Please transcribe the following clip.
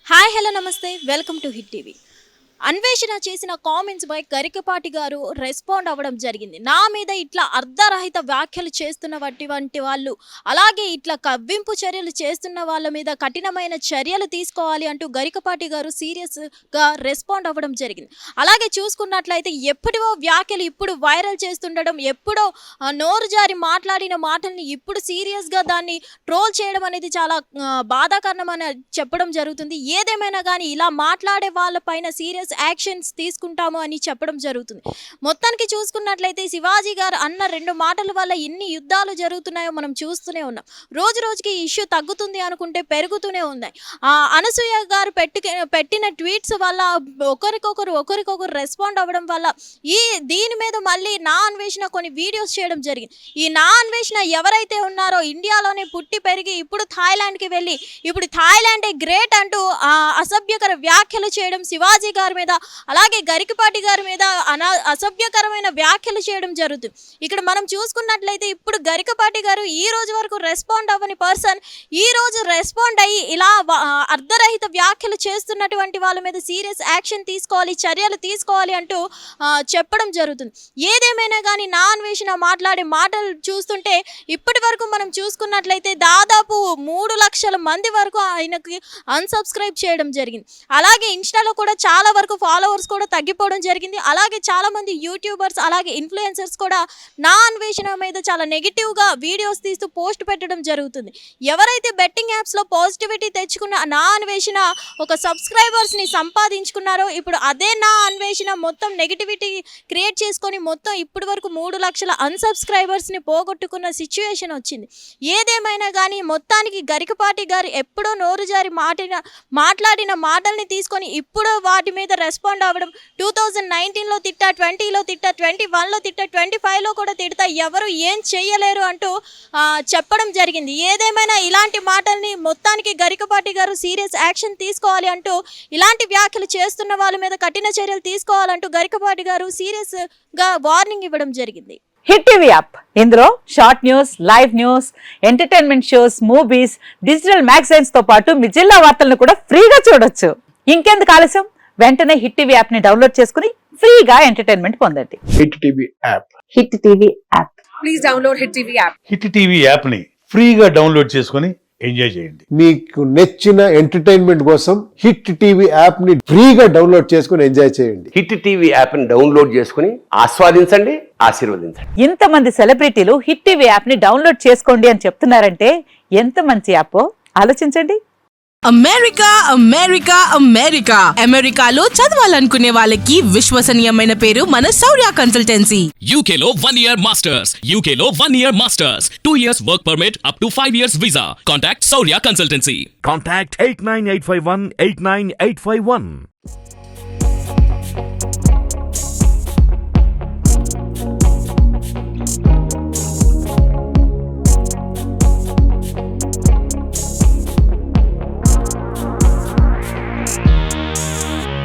Hi hello నమస్తే welcome to hit TV. అన్వేషణ చేసిన కామెంట్స్ పై గరికపాటి గారు రెస్పాండ్ అవ్వడం జరిగింది. నా మీద ఇట్లా అర్ధరహిత వ్యాఖ్యలు చేస్తున్నటువంటి వాళ్ళు, అలాగే ఇట్లా కవ్వింపు చర్యలు చేస్తున్న వాళ్ళ మీద కఠినమైన చర్యలు తీసుకోవాలి అంటూ గరికపాటి గారు సీరియస్గా రెస్పాండ్ అవ్వడం జరిగింది. అలాగే చూసుకున్నట్లయితే ఎప్పుడో వ్యాఖ్యలు ఇప్పుడు వైరల్ చేస్తుండడం, ఎప్పుడో నోరు జారి మాట్లాడిన మాటల్ని ఇప్పుడు సీరియస్గా దాన్ని ట్రోల్ చేయడం అనేది చాలా బాధాకరణం అని చెప్పడం జరుగుతుంది. ఏదేమైనా కానీ ఇలా మాట్లాడే వాళ్ళపైన సీరియస్ యాక్షన్స్ తీసుకుంటాము అని చెప్పడం జరుగుతుంది. మొత్తానికి చూసుకున్నట్లయితే శివాజీ గారు అన్న 2 మాటల వల్ల ఎన్ని యుద్ధాలు జరుగుతున్నాయో మనం చూస్తూనే ఉన్నాం. రోజు రోజుకి ఇష్యూ తగ్గుతుంది అనుకుంటే పెరుగుతూనే ఉన్నాయి. అనసూయ గారు పెట్టిన ట్వీట్స్ వల్ల ఒకరికొకరు రెస్పాండ్ అవ్వడం వల్ల దీని మీద మళ్ళీ నా అన్వేషణ కొన్ని వీడియోస్ చేయడం జరిగింది. ఈ నా అన్వేషణ ఎవరైతే ఉన్నారో ఇండియాలోనే పుట్టి పెరిగి ఇప్పుడు థాయిలాండ్కి వెళ్ళి ఇప్పుడు థాయిలాండే గ్రేట్ అంటూ అసభ్యకర వ్యాఖ్యలు చేయడం శివాజీ గారి మీద, అలాగే గరికపాటి గారి మీద అసభ్యకరమైన వ్యాఖ్యలు చేయడం జరుగుతుంది. ఇక్కడ మనం చూసుకున్నట్లయితే ఇప్పుడు గరికపాటి గారు ఈ రోజు వరకు రెస్పాండ్ అవ్వని పర్సన్ ఈ రోజు రెస్పాండ్ అయ్యి ఇలా అర్ధరహిత వ్యాఖ్యలు చేస్తున్నటువంటి వాళ్ళ మీద సీరియస్ యాక్షన్ తీసుకోవాలి, చర్యలు తీసుకోవాలి అంటూ చెప్పడం జరుగుతుంది. ఏదేమైనా కానీ నా అన్వేషణ మాట్లాడే మాటలు చూస్తుంటే ఇప్పటి వరకు మనం చూసుకున్నట్లయితే దాదాపు 3 లక్షల మంది వరకు ఆయనకి అన్సబ్స్క్రైబ్ చేయడం జరిగింది. అలాగే ఇన్స్టాలో కూడా చాలా వరకు ఫాలోవర్స్ కూడా తగ్గిపోవడం జరిగింది. అలాగే చాలా మంది యూట్యూబర్స్ అలాగే ఇన్ఫ్లుయెన్సర్స్ కూడా నా అన్వేషణ మీద చాలా నెగిటివ్గా వీడియోస్ తీస్తూ పోస్ట్ పెట్టడం జరుగుతుంది. ఎవరైతే బెట్టింగ్ యాప్స్లో పాజిటివిటీ తెచ్చుకున్న నా అన్వేషణ ఒక సబ్స్క్రైబర్స్ని సంపాదించుకున్నారో ఇప్పుడు అదే నా అన్వేషణ మొత్తం నెగిటివిటీ క్రియేట్ చేసుకొని మొత్తం ఇప్పటి వరకు 3 లక్షల అన్సబ్స్క్రైబర్స్ని పోగొట్టుకున్న సిచ్యువేషన్ వచ్చింది. ఏదేమైనా కానీ మొత్తానికి గరికపాటి గారు ఎప్పుడో నోరు జారి మాట్లాడిన మాటల్ని తీసుకొని ఇప్పుడు వాటి మీద రెస్పాండ్ అవ్వడం, 2019లో తిట్టా, 20లో తిట్టా, 21లో తిట్టా, 25లో కూడా తిడతా, ఎవరు ఏం చేయలేరు అంటూ చెప్పడం జరిగింది. ఏదేమైనా ఇలాంటి మాటల్ని మొత్తానికి గరికపాటి గారు సీరియస్ యాక్షన్ తీసుకోవాలి అంటూ, ఇలాంటి వ్యాఖ్యలు చేస్తున్న వాళ్ళ మీద కఠిన చర్యలు తీసుకోవాలంటూ గరికపాటి గారు సీరియస్గా వార్నింగ్ ఇవ్వడం జరిగింది. హిట్ టీవీ యాప్, ఇందులో short news, live news, entertainment shows, movies, digital magazines తో పాటు మీ జిల్లా వార్తలను కూడా ఫ్రీగా చూడొచ్చు. ఇంకెందుకు ఆలస్యం, వెంటనే హిట్ టీవీ యాప్ ని డౌన్లోడ్ చేసుకుని ఫ్రీగా ఎంటర్టైన్మెంట్ పొందండి. Hit TV app. Hit TV app. Please download hit TV app. Hit TV app ని ఫ్రీగా డౌన్లోడ్ చేసుకుని ఎంజాయ్ చేయండి. మీకు నచ్చిన ఎంటర్టైన్మెంట్ కోసం హిట్ టీవీ యాప్ ని ఫ్రీగా డౌన్లోడ్ చేసుకుని ఎంజాయ్ చేయండి. హిట్ టీవీ యాప్ ని డౌన్లోడ్ చేసుకుని ఆస్వాదించండి, ఆశీర్వదించండి. ఇంతమంది సెలబ్రిటీలు హిట్ టీవీ యాప్ ని డౌన్లోడ్ చేసుకోండి అని చెప్తున్నారంటే ఎంత మంచి యాప్ ఆలోచించండి. అమెరికా అమెరికా అమెరికా అమెరికాలో చదవాలనుకునే వాళ్ళకి విశ్వసనీయమైన పేరు మన శౌర్య కన్సల్టెన్సీ. UK లో 1 year masters, UK లో 1 year masters, 2 years work permit up to 5 years visa. Contact Saurya Consultancy. Contact 89851 89851.